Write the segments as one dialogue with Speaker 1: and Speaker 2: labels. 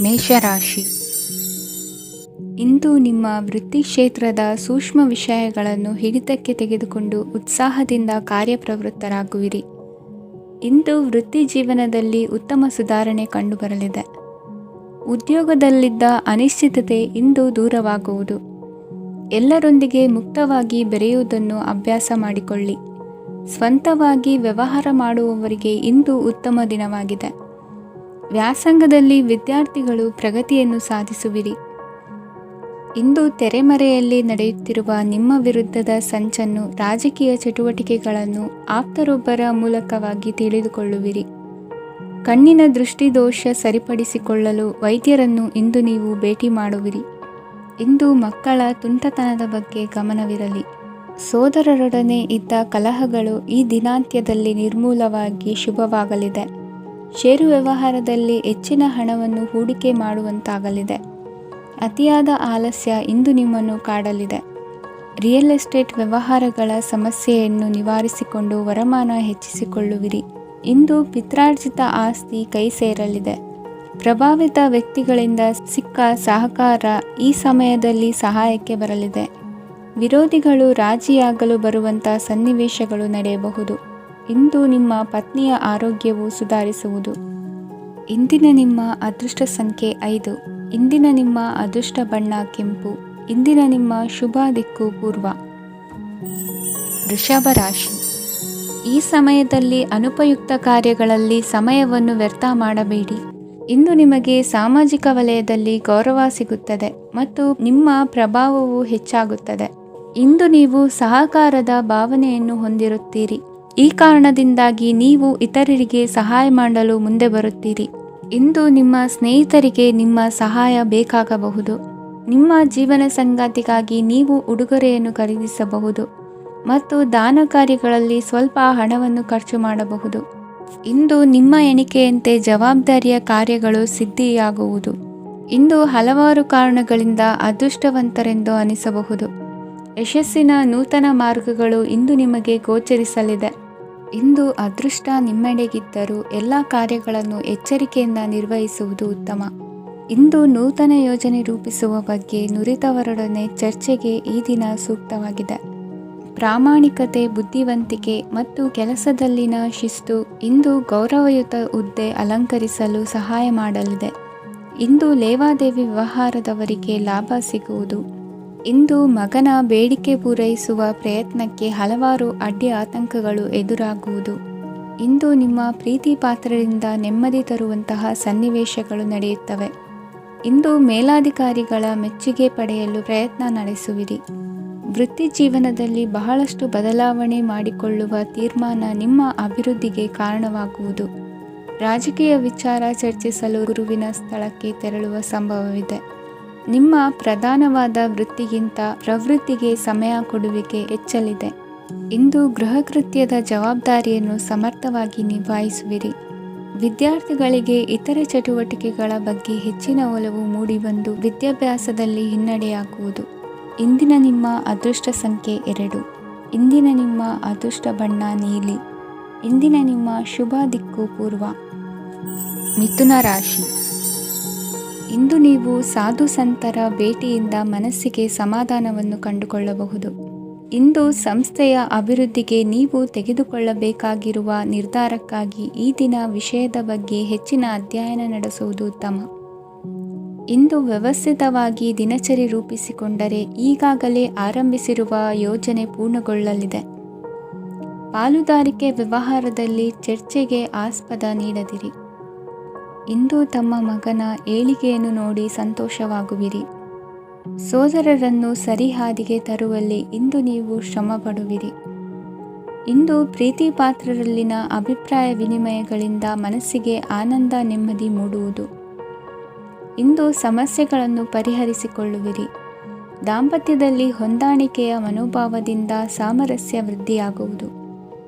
Speaker 1: ಮೇಷರಾಶಿ. ಇಂದು ನಿಮ್ಮ ವೃತ್ತಿ ಕ್ಷೇತ್ರದ ಸೂಕ್ಷ್ಮ ವಿಷಯಗಳನ್ನು ಹಿಡಿತಕ್ಕೆ ತೆಗೆದುಕೊಂಡು ಉತ್ಸಾಹದಿಂದ ಕಾರ್ಯಪ್ರವೃತ್ತರಾಗುವಿರಿ. ಇಂದು ವೃತ್ತಿ ಜೀವನದಲ್ಲಿ ಉತ್ತಮ ಸುಧಾರಣೆ ಕಂಡುಬರಲಿದೆ. ಉದ್ಯೋಗದಲ್ಲಿದ್ದ ಅನಿಶ್ಚಿತತೆ ಇಂದು ದೂರವಾಗುವುದು. ಎಲ್ಲರೊಂದಿಗೆ ಮುಕ್ತವಾಗಿ ಬೆರೆಯುವುದನ್ನು ಅಭ್ಯಾಸ ಮಾಡಿಕೊಳ್ಳಿ. ಸ್ವಂತವಾಗಿ ವ್ಯವಹಾರ ಮಾಡುವವರಿಗೆ ಇಂದು ಉತ್ತಮ ದಿನವಾಗಿದೆ. ವ್ಯಾಸಂಗದಲ್ಲಿ ವಿದ್ಯಾರ್ಥಿಗಳು ಪ್ರಗತಿಯನ್ನು ಸಾಧಿಸುವಿರಿ. ಇಂದು ತೆರೆಮರೆಯಲ್ಲಿ ನಡೆಯುತ್ತಿರುವ ನಿಮ್ಮ ವಿರುದ್ಧದ ಸಂಚನ್ನು, ರಾಜಕೀಯ ಚಟುವಟಿಕೆಗಳನ್ನು ಆಪ್ತರೊಬ್ಬರ ಮೂಲಕವಾಗಿ ತಿಳಿದುಕೊಳ್ಳುವಿರಿ. ಕಣ್ಣಿನ ದೃಷ್ಟಿದೋಷ ಸರಿಪಡಿಸಿಕೊಳ್ಳಲು ವೈದ್ಯರನ್ನು ಇಂದು ನೀವು ಭೇಟಿ ಮಾಡುವಿರಿ. ಇಂದು ಮಕ್ಕಳ ತುಂಟತನದ ಬಗ್ಗೆ ಗಮನವಿರಲಿ. ಸೋದರರೊಡನೆ ಇದ್ದ ಕಲಹಗಳು ಈ ದಿನಾಂತ್ಯದಲ್ಲಿ ನಿರ್ಮೂಲವಾಗಿ ಶುಭವಾಗಲಿದೆ. ಷೇರು ವ್ಯವಹಾರದಲ್ಲಿ ಹೆಚ್ಚಿನ ಹಣವನ್ನು ಹೂಡಿಕೆ ಮಾಡುವಂತಾಗಲಿದೆ. ಅತಿಯಾದ ಆಲಸ್ಯ ಇಂದು ನಿಮ್ಮನ್ನು ಕಾಡಲಿದೆ. ರಿಯಲ್ ಎಸ್ಟೇಟ್ ವ್ಯವಹಾರಗಳ ಸಮಸ್ಯೆಯನ್ನು ನಿವಾರಿಸಿಕೊಂಡು ವರಮಾನ ಹೆಚ್ಚಿಸಿಕೊಳ್ಳುವಿರಿ. ಇಂದು ಪಿತ್ರಾರ್ಜಿತ ಆಸ್ತಿ ಕೈ ಸೇರಲಿದೆ. ಪ್ರಭಾವಿತ ವ್ಯಕ್ತಿಗಳಿಂದ ಸಿಕ್ಕ ಸಹಕಾರ ಈ ಸಮಯದಲ್ಲಿ ಸಹಾಯಕ್ಕೆ ಬರಲಿದೆ. ವಿರೋಧಿಗಳು ರಾಜಿಯಾಗಲು ಬರುವಂಥ ಸನ್ನಿವೇಶಗಳು ನಡೆಯಬಹುದು. ಇಂದು ನಿಮ್ಮ ಪತ್ನಿಯ ಆರೋಗ್ಯವು ಸುಧಾರಿಸುವುದು. ಇಂದಿನ ನಿಮ್ಮ ಅದೃಷ್ಟ ಸಂಖ್ಯೆ 5. ಇಂದಿನ ನಿಮ್ಮ ಅದೃಷ್ಟ ಬಣ್ಣ ಕೆಂಪು. ಇಂದಿನ ನಿಮ್ಮ ಶುಭ ದಿಕ್ಕು ಪೂರ್ವ. ವೃಷಭ ರಾಶಿ. ಈ ಸಮಯದಲ್ಲಿ ಅನುಪಯುಕ್ತ ಕಾರ್ಯಗಳಲ್ಲಿ ಸಮಯವನ್ನು ವ್ಯರ್ಥ ಮಾಡಬೇಡಿ. ಇಂದು ನಿಮಗೆ ಸಾಮಾಜಿಕ ವಲಯದಲ್ಲಿ ಗೌರವ ಸಿಗುತ್ತದೆ ಮತ್ತು ನಿಮ್ಮ ಪ್ರಭಾವವು ಹೆಚ್ಚಾಗುತ್ತದೆ. ಇಂದು ನೀವು ಸಹಕಾರದ ಭಾವನೆಯನ್ನು ಹೊಂದಿರುತ್ತೀರಿ. ಈ ಕಾರಣದಿಂದಾಗಿ ನೀವು ಇತರರಿಗೆ ಸಹಾಯ ಮಾಡಲು ಮುಂದೆ ಬರುತ್ತೀರಿ. ಇಂದು ನಿಮ್ಮ ಸ್ನೇಹಿತರಿಗೆ ನಿಮ್ಮ ಸಹಾಯ ಬೇಕಾಗಬಹುದು. ನಿಮ್ಮ ಜೀವನ ಸಂಗಾತಿಗಾಗಿ ನೀವು ಉಡುಗೊರೆಯನ್ನು ಖರೀದಿಸಬಹುದು ಮತ್ತು ದಾನ ಕಾರ್ಯಗಳಲ್ಲಿ ಸ್ವಲ್ಪ ಹಣವನ್ನು ಖರ್ಚು ಮಾಡಬಹುದು. ಇಂದು ನಿಮ್ಮ ಎಣಿಕೆಯಂತೆ ಜವಾಬ್ದಾರಿಯ ಕಾರ್ಯಗಳು ಸಿದ್ಧಿಯಾಗುವುದು. ಇಂದು ಹಲವಾರು ಕಾರಣಗಳಿಂದ ಅದೃಷ್ಟವಂತರೆಂದು ಅನಿಸಬಹುದು. ಯಶಸ್ಸಿನ ನೂತನ ಮಾರ್ಗಗಳು ಇಂದು ನಿಮಗೆ ಗೋಚರಿಸಲಿದೆ. ಇಂದು ಅದೃಷ್ಟ ನಿಮ್ಮೆಡೆಗಿದ್ದರೂ ಎಲ್ಲ ಕಾರ್ಯಗಳನ್ನು ಎಚ್ಚರಿಕೆಯಿಂದ ನಿರ್ವಹಿಸುವುದು ಉತ್ತಮ. ಇಂದು ನೂತನ ಯೋಜನೆ ರೂಪಿಸುವ ಬಗ್ಗೆ ನುರಿತವರೊಡನೆ ಚರ್ಚೆಗೆ ಈ ದಿನ ಸೂಕ್ತವಾಗಿದೆ. ಪ್ರಾಮಾಣಿಕತೆ, ಬುದ್ಧಿವಂತಿಕೆ ಮತ್ತು ಕೆಲಸದಲ್ಲಿನ ಶಿಸ್ತು ಇಂದು ಗೌರವಯುತ ಹುದ್ದೆ ಅಲಂಕರಿಸಲು ಸಹಾಯ ಮಾಡಲಿದೆ. ಇಂದು ಲೇವಾದೇವಿ ವ್ಯವಹಾರದವರಿಗೆ ಲಾಭ ಸಿಗುವುದು. ಇಂದು ಮಗನ ಬೇಡಿಕೆ ಪೂರೈಸುವ ಪ್ರಯತ್ನಕ್ಕೆ ಹಲವಾರು ಅಡ್ಡಿ ಆತಂಕಗಳು ಎದುರಾಗುವುದು. ಇಂದು ನಿಮ್ಮ ಪ್ರೀತಿ ಪಾತ್ರರಿಂದ ನೆಮ್ಮದಿ ತರುವಂತಹ ಸನ್ನಿವೇಶಗಳು ನಡೆಯುತ್ತವೆ. ಇಂದು ಮೇಲಾಧಿಕಾರಿಗಳ ಮೆಚ್ಚುಗೆ ಪಡೆಯಲು ಪ್ರಯತ್ನ ನಡೆಸುವಿರಿ. ವೃತ್ತಿ ಜೀವನದಲ್ಲಿ ಬಹಳಷ್ಟು ಬದಲಾವಣೆ ಮಾಡಿಕೊಳ್ಳುವ ತೀರ್ಮಾನ ನಿಮ್ಮ ಅಭಿವೃದ್ಧಿಗೆ ಕಾರಣವಾಗುವುದು. ರಾಜಕೀಯ ವಿಚಾರ ಚರ್ಚಿಸಲು ಗುರುವಿನ ಸ್ಥಳಕ್ಕೆ ತೆರಳುವ ಸಂಭವವಿದೆ. ನಿಮ್ಮ ಪ್ರಧಾನವಾದ ವೃತ್ತಿಗಿಂತ ಪ್ರವೃತ್ತಿಗೆ ಸಮಯ ಕೊಡುವಿಕೆ ಹೆಚ್ಚಲಿದೆ. ಇಂದು ಗೃಹ ಕೃತ್ಯದ ಜವಾಬ್ದಾರಿಯನ್ನು ಸಮರ್ಥವಾಗಿ ನಿಭಾಯಿಸುವಿರಿ. ವಿದ್ಯಾರ್ಥಿಗಳಿಗೆ ಇತರೆ ಚಟುವಟಿಕೆಗಳ ಬಗ್ಗೆ ಹೆಚ್ಚಿನ ಒಲವು ಮೂಡಿಬಂದು ವಿದ್ಯಾಭ್ಯಾಸದಲ್ಲಿ ಹಿನ್ನಡೆಯಾಗುವುದು. ಇಂದಿನ ನಿಮ್ಮ ಅದೃಷ್ಟ ಸಂಖ್ಯೆ 2. ಇಂದಿನ ನಿಮ್ಮ ಅದೃಷ್ಟ ಬಣ್ಣ ನೀಲಿ. ಇಂದಿನ ನಿಮ್ಮ ಶುಭ ದಿಕ್ಕು ಪೂರ್ವ. ಮಿಥುನ ರಾಶಿ. ಇಂದು ನೀವು ಸಾಧು ಸಂತರ ಭೇಟಿಯಿಂದ ಮನಸ್ಸಿಗೆ ಸಮಾಧಾನವನ್ನು ಕಂಡುಕೊಳ್ಳಬಹುದು. ಇಂದು ಸಂಸ್ಥೆಯ ಅಭಿವೃದ್ಧಿಗೆ ನೀವು ತೆಗೆದುಕೊಳ್ಳಬೇಕಾಗಿರುವ ನಿರ್ಧಾರಕ್ಕಾಗಿ ಈ ದಿನ ವಿಷಯದ ಬಗ್ಗೆ ಹೆಚ್ಚಿನ ಅಧ್ಯಯನ ನಡೆಸುವುದು ಉತ್ತಮ. ಇಂದು ವ್ಯವಸ್ಥಿತವಾಗಿ ದಿನಚರಿ ರೂಪಿಸಿಕೊಂಡರೆ ಈಗಾಗಲೇ ಆರಂಭಿಸಿರುವ ಯೋಜನೆ ಪೂರ್ಣಗೊಳ್ಳಲಿದೆ. ಪಾಲುದಾರಿಕೆ ವ್ಯವಹಾರದಲ್ಲಿ ಚರ್ಚೆಗೆ ಆಸ್ಪದ ನೀಡದಿರಿ. ಇಂದು ತಮ್ಮ ಮಗನ ಏಳಿಗೆಯನ್ನು ನೋಡಿ ಸಂತೋಷವಾಗುವಿರಿ. ಸೋದರರನ್ನು ಸರಿಹಾದಿಗೆ ತರುವಲ್ಲಿ ಇಂದು ನೀವು ಶ್ರಮಪಡುವಿರಿ. ಇಂದು ಪ್ರೀತಿ ಪಾತ್ರರಲ್ಲಿನ ಅಭಿಪ್ರಾಯ ವಿನಿಮಯಗಳಿಂದ ಮನಸ್ಸಿಗೆ ಆನಂದ, ನೆಮ್ಮದಿ ಮೂಡುವುದು. ಇಂದು ಸಮಸ್ಯೆಗಳನ್ನು ಪರಿಹರಿಸಿಕೊಳ್ಳುವಿರಿ. ದಾಂಪತ್ಯದಲ್ಲಿ ಹೊಂದಾಣಿಕೆಯ ಮನೋಭಾವದಿಂದ ಸಾಮರಸ್ಯ ವೃದ್ಧಿಯಾಗುವುದು.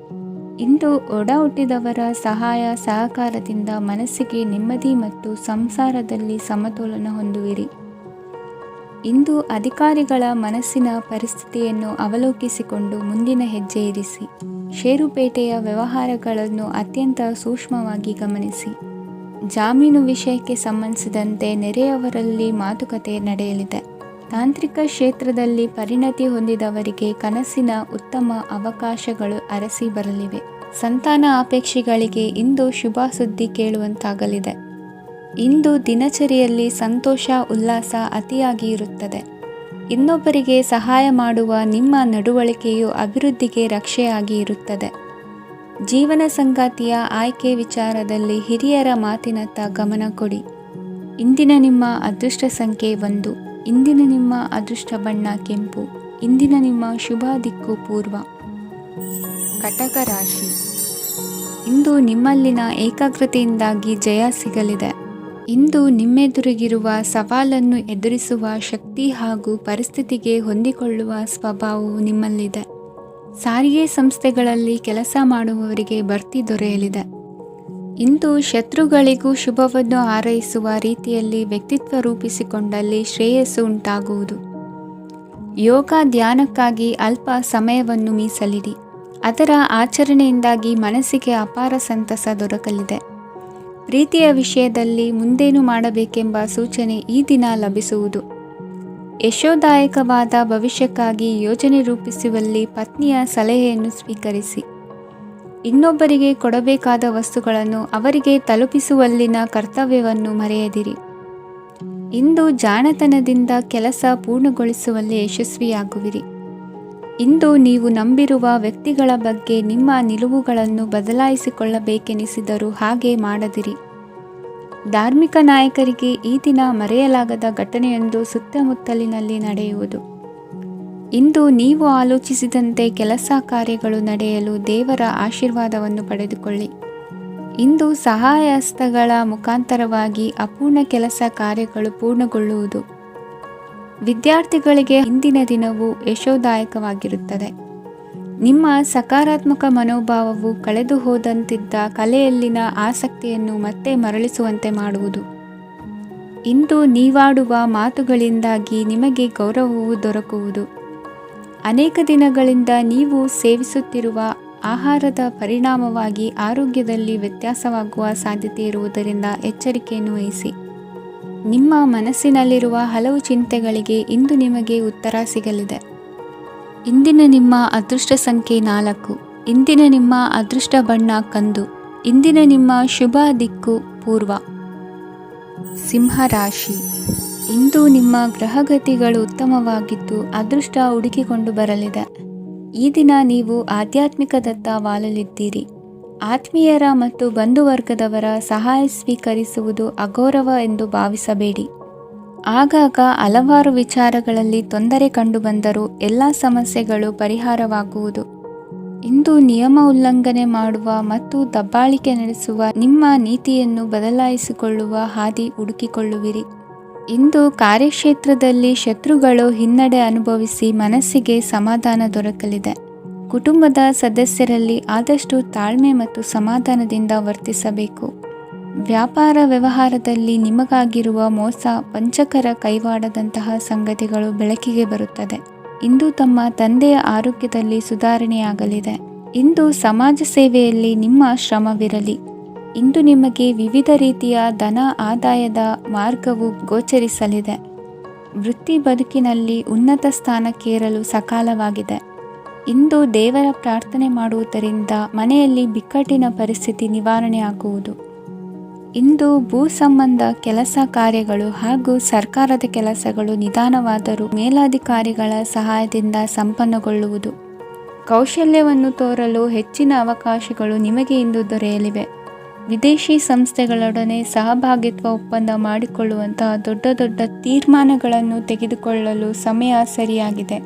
Speaker 1: ಇಂದು ಒಡ ಹುಟ್ಟಿದವರ ಸಹಾಯ ಸಹಕಾರದಿಂದ ಮನಸ್ಸಿಗೆ ನೆಮ್ಮದಿ ಮತ್ತು ಸಂಸಾರದಲ್ಲಿ ಸಮತೋಲನ ಹೊಂದುವಿರಿ. ಇಂದು ಅಧಿಕಾರಿಗಳ ಮನಸ್ಸಿನ ಪರಿಸ್ಥಿತಿಯನ್ನು ಅವಲೋಕಿಸಿಕೊಂಡು ಮುಂದಿನ ಹೆಜ್ಜೆ ಇರಿಸಿ. ಷೇರುಪೇಟೆಯ ವ್ಯವಹಾರಗಳನ್ನು ಅತ್ಯಂತ ಸೂಕ್ಷ್ಮವಾಗಿ ಗಮನಿಸಿ. ಜಾಮೀನು ವಿಷಯಕ್ಕೆ ಸಂಬಂಧಿಸಿದಂತೆ ನೆರೆಯವರಲ್ಲಿ ಮಾತುಕತೆ ನಡೆಯಲಿದೆ. ತಾಂತ್ರಿಕ ಕ್ಷೇತ್ರದಲ್ಲಿ ಪರಿಣತಿ ಹೊಂದಿದವರಿಗೆ ಕನಸಿನ ಉತ್ತಮ ಅವಕಾಶಗಳು ಅರಸಿ ಬರಲಿವೆ. ಸಂತಾನ ಅಪೇಕ್ಷಿಗಳಿಗೆ ಇಂದು ಶುಭ ಸುದ್ದಿ ಕೇಳುವಂತಾಗಲಿದೆ. ಇಂದು ದಿನಚರಿಯಲ್ಲಿ ಸಂತೋಷ ಉಲ್ಲಾಸ ಅತಿಯಾಗಿ ಇರುತ್ತದೆ. ಇನ್ನೊಬ್ಬರಿಗೆ ಸಹಾಯ ಮಾಡುವ ನಿಮ್ಮ ನಡವಳಿಕೆಯು ಅಭಿವೃದ್ಧಿಗೆ ರಕ್ಷೆಯಾಗಿ ಇರುತ್ತದೆ. ಜೀವನ ಸಂಗಾತಿಯ ಆಯ್ಕೆ ವಿಚಾರದಲ್ಲಿ ಹಿರಿಯರ ಮಾತಿನತ್ತ ಗಮನ ಕೊಡಿ. ಇಂದಿನ ನಿಮ್ಮ ಅದೃಷ್ಟ ಸಂಖ್ಯೆ 1. ಇಂದಿನ ನಿಮ್ಮ ಅದೃಷ್ಟ ಬಣ್ಣ ಕೆಂಪು. ಇಂದಿನ ನಿಮ್ಮ ಶುಭ ದಿಕ್ಕು ಪೂರ್ವ. ಕಟಕ ರಾಶಿ. ಇಂದು ನಿಮ್ಮಲ್ಲಿನ ಏಕಾಗ್ರತೆಯಿಂದಾಗಿ ಜಯ ಸಿಗಲಿದೆ. ಇಂದು ನಿಮ್ಮೆದುರಿಗಿರುವ ಸವಾಲನ್ನು ಎದುರಿಸುವ ಶಕ್ತಿ ಹಾಗೂ ಪರಿಸ್ಥಿತಿಗೆ ಹೊಂದಿಕೊಳ್ಳುವ ಸ್ವಭಾವವು ನಿಮ್ಮಲ್ಲಿದೆ. ಸಾರಿಗೆ ಸಂಸ್ಥೆಗಳಲ್ಲಿ ಕೆಲಸ ಮಾಡುವವರಿಗೆ ಬಡ್ತಿ ದೊರೆಯಲಿದೆ. ಇಂದು ಶತ್ರುಗಳಿಗೂ ಶುಭವನ್ನು ಹಾರೈಸುವ ರೀತಿಯಲ್ಲಿ ವ್ಯಕ್ತಿತ್ವ ರೂಪಿಸಿಕೊಂಡಲ್ಲಿ ಶ್ರೇಯಸ್ಸು ಉಂಟಾಗುವುದು. ಯೋಗ ಧ್ಯಾನಕ್ಕಾಗಿ ಅಲ್ಪ ಸಮಯವನ್ನು ಮೀಸಲಿಡಿ. ಅದರ ಆಚರಣೆಯಿಂದಾಗಿ ಮನಸ್ಸಿಗೆ ಅಪಾರ ಸಂತಸ ದೊರಕಲಿದೆ. ಪ್ರೀತಿಯ ವಿಷಯದಲ್ಲಿ ಮುಂದೇನು ಮಾಡಬೇಕೆಂಬ ಸೂಚನೆ ಈ ದಿನ ಲಭಿಸುವುದು. ಯಶೋದಾಯಕವಾದ ಭವಿಷ್ಯಕ್ಕಾಗಿ ಯೋಜನೆ ರೂಪಿಸುವಲ್ಲಿ ಪತ್ನಿಯ ಸಲಹೆಯನ್ನು ಸ್ವೀಕರಿಸಿ. ಇನ್ನೊಬ್ಬರಿಗೆ ಕೊಡಬೇಕಾದ ವಸ್ತುಗಳನ್ನು ಅವರಿಗೆ ತಲುಪಿಸುವಲ್ಲಿನ ಕರ್ತವ್ಯವನ್ನು ಮರೆಯದಿರಿ. ಇಂದು ಜಾಣತನದಿಂದ ಕೆಲಸ ಪೂರ್ಣಗೊಳಿಸುವಲ್ಲಿ ಯಶಸ್ವಿಯಾಗುವಿರಿ. ಇಂದು ನೀವು ನಂಬಿರುವ ವ್ಯಕ್ತಿಗಳ ಬಗ್ಗೆ ನಿಮ್ಮ ನಿಲುವುಗಳನ್ನು ಬದಲಾಯಿಸಿಕೊಳ್ಳಬೇಕೆನಿಸಿದರೂ ಹಾಗೆ ಮಾಡದಿರಿ. ಧಾರ್ಮಿಕ ನಾಯಕರಿಗೆ ಈ ದಿನ ಮರೆಯಲಾಗದ ಘಟನೆಯೊಂದು ಸುತ್ತಮುತ್ತಲಿನಲ್ಲಿ ನಡೆಯುವುದು. ಇಂದು ನೀವು ಆಲೋಚಿಸಿದಂತೆ ಕೆಲಸ ಕಾರ್ಯಗಳು ನಡೆಯಲು ದೇವರ ಆಶೀರ್ವಾದವನ್ನು ಪಡೆದುಕೊಳ್ಳಿ. ಇಂದು ಸಹಾಯ ಹಸ್ತಗಳ ಮುಖಾಂತರವಾಗಿ ಅಪೂರ್ಣ ಕೆಲಸ ಕಾರ್ಯಗಳು ಪೂರ್ಣಗೊಳ್ಳುವುದು. ವಿದ್ಯಾರ್ಥಿಗಳಿಗೆ ಇಂದಿನ ದಿನವು ಯಶೋದಾಯಕವಾಗಿರುತ್ತದೆ. ನಿಮ್ಮ ಸಕಾರಾತ್ಮಕ ಮನೋಭಾವವು ಕಳೆದು ಹೋದಂತಿದ್ದ ಕಲೆಯಲ್ಲಿನ ಆಸಕ್ತಿಯನ್ನು ಮತ್ತೆ ಮರಳಿಸುವಂತೆ ಮಾಡುವುದು. ಇಂದು ನೀವಾಡುವ ಮಾತುಗಳಿಂದಾಗಿ ನಿಮಗೆ ಗೌರವವು ದೊರಕುವುದು. ಅನೇಕ ದಿನಗಳಿಂದ ನೀವು ಸೇವಿಸುತ್ತಿರುವ ಆಹಾರದ ಪರಿಣಾಮವಾಗಿ ಆರೋಗ್ಯದಲ್ಲಿ ವ್ಯತ್ಯಾಸವಾಗುವ ಸಾಧ್ಯತೆ ಇರುವುದರಿಂದ ಎಚ್ಚರಿಕೆಯನ್ನು ವಹಿಸಿ. ನಿಮ್ಮ ಮನಸ್ಸಿನಲ್ಲಿರುವ ಹಲವು ಚಿಂತೆಗಳಿಗೆ ಇಂದು ನಿಮಗೆ ಉತ್ತರ ಸಿಗಲಿದೆ. ಇಂದಿನ ನಿಮ್ಮ ಅದೃಷ್ಟ ಸಂಖ್ಯೆ 4. ಇಂದಿನ ನಿಮ್ಮ ಅದೃಷ್ಟ ಬಣ್ಣ ಕಂದು. ಇಂದಿನ ನಿಮ್ಮ ಶುಭ ದಿಕ್ಕು ಪೂರ್ವ. ಸಿಂಹರಾಶಿ. ಇಂದು ನಿಮ್ಮ ಗ್ರಹಗತಿಗಳು ಉತ್ತಮವಾಗಿದ್ದು ಅದೃಷ್ಟ ಹುಡುಕಿಕೊಂಡು ಬರಲಿದೆ. ಈ ದಿನ ನೀವು ಆಧ್ಯಾತ್ಮಿಕದತ್ತ ವಾಲಲಿದ್ದೀರಿ. ಆತ್ಮೀಯರ ಮತ್ತು ಬಂಧುವರ್ಗದವರ ಸಹಾಯ ಸ್ವೀಕರಿಸುವುದು ಅಗೌರವ ಎಂದು ಭಾವಿಸಬೇಡಿ. ಆಗಾಗ ಹಲವಾರು ವಿಚಾರಗಳಲ್ಲಿ ತೊಂದರೆ ಕಂಡುಬಂದರೂ ಎಲ್ಲ ಸಮಸ್ಯೆಗಳು ಪರಿಹಾರವಾಗುವುದು. ಇಂದು ನಿಯಮ ಉಲ್ಲಂಘನೆ ಮಾಡುವ ಮತ್ತು ದಬ್ಬಾಳಿಕೆ ನಡೆಸುವ ನಿಮ್ಮ ನೀತಿಯನ್ನು ಬದಲಾಯಿಸಿಕೊಳ್ಳುವ ಹಾದಿ ಹುಡುಕಿಕೊಳ್ಳುವಿರಿ. ಇಂದು ಕಾರ್ಯಕ್ಷೇತ್ರದಲ್ಲಿ ಶತ್ರುಗಳು ಹಿನ್ನಡೆ ಅನುಭವಿಸಿ ಮನಸ್ಸಿಗೆ ಸಮಾಧಾನ ದೊರಕಲಿದೆ. ಕುಟುಂಬದ ಸದಸ್ಯರಲ್ಲಿ ಆದಷ್ಟು ತಾಳ್ಮೆ ಮತ್ತು ಸಮಾಧಾನದಿಂದ ವರ್ತಿಸಬೇಕು. ವ್ಯಾಪಾರ ವ್ಯವಹಾರದಲ್ಲಿ ನಿಮಗಾಗಿರುವ ಮೋಸ, ವಂಚಕರ ಕೈವಾಡದಂತಹ ಸಂಗತಿಗಳು ಬೆಳಕಿಗೆ ಬರುತ್ತದೆ. ಇಂದು ತಮ್ಮ ತಂದೆಯ ಆರೋಗ್ಯದಲ್ಲಿ ಸುಧಾರಣೆಯಾಗಲಿದೆ. ಇಂದು ಸಮಾಜ ಸೇವೆಯಲ್ಲಿ ನಿಮ್ಮ ಶ್ರಮವಿರಲಿ. ಇಂದು ನಿಮಗೆ ವಿವಿಧ ರೀತಿಯ ಧನ ಆದಾಯದ ಮಾರ್ಗವು ಗೋಚರಿಸಲಿದೆ. ವೃತ್ತಿ ಬದುಕಿನಲ್ಲಿ ಉನ್ನತ ಸ್ಥಾನಕ್ಕೇರಲು ಸಕಾಲವಾಗಿದೆ. ಇಂದು ದೇವರ ಪ್ರಾರ್ಥನೆ ಮಾಡುವುದರಿಂದ ಮನೆಯಲ್ಲಿ ಬಿಕ್ಕಟ್ಟಿನ ಪರಿಸ್ಥಿತಿ ನಿವಾರಣೆಯಾಗುವುದು. ಇಂದು ಭೂ ಸಂಬಂಧ ಕೆಲಸ ಕಾರ್ಯಗಳು ಹಾಗೂ ಸರ್ಕಾರದ ಕೆಲಸಗಳು ನಿಧಾನವಾದರೂ ಮೇಲಾಧಿಕಾರಿಗಳ ಸಹಾಯದಿಂದ ಸಂಪನ್ನಗೊಳ್ಳುವುದು. ಕೌಶಲ್ಯವನ್ನು ತೋರಲು ಹೆಚ್ಚಿನ ಅವಕಾಶಗಳು ನಿಮಗೆ ಇಂದು ದೊರೆಯಲಿವೆ. ವಿದೇಶಿ ಸಂಸ್ಥೆಗಳೊಡನೆ ಸಹಭಾಗಿತ್ವ ಒಪ್ಪಂದ ಮಾಡಿಕೊಳ್ಳುವಂತಹ ದೊಡ್ಡ ದೊಡ್ಡ ತೀರ್ಮಾನಗಳನ್ನು ತೆಗೆದುಕೊಳ್ಳಲು ಸಮಯ ಸರಿಯಾಗಿದೆ.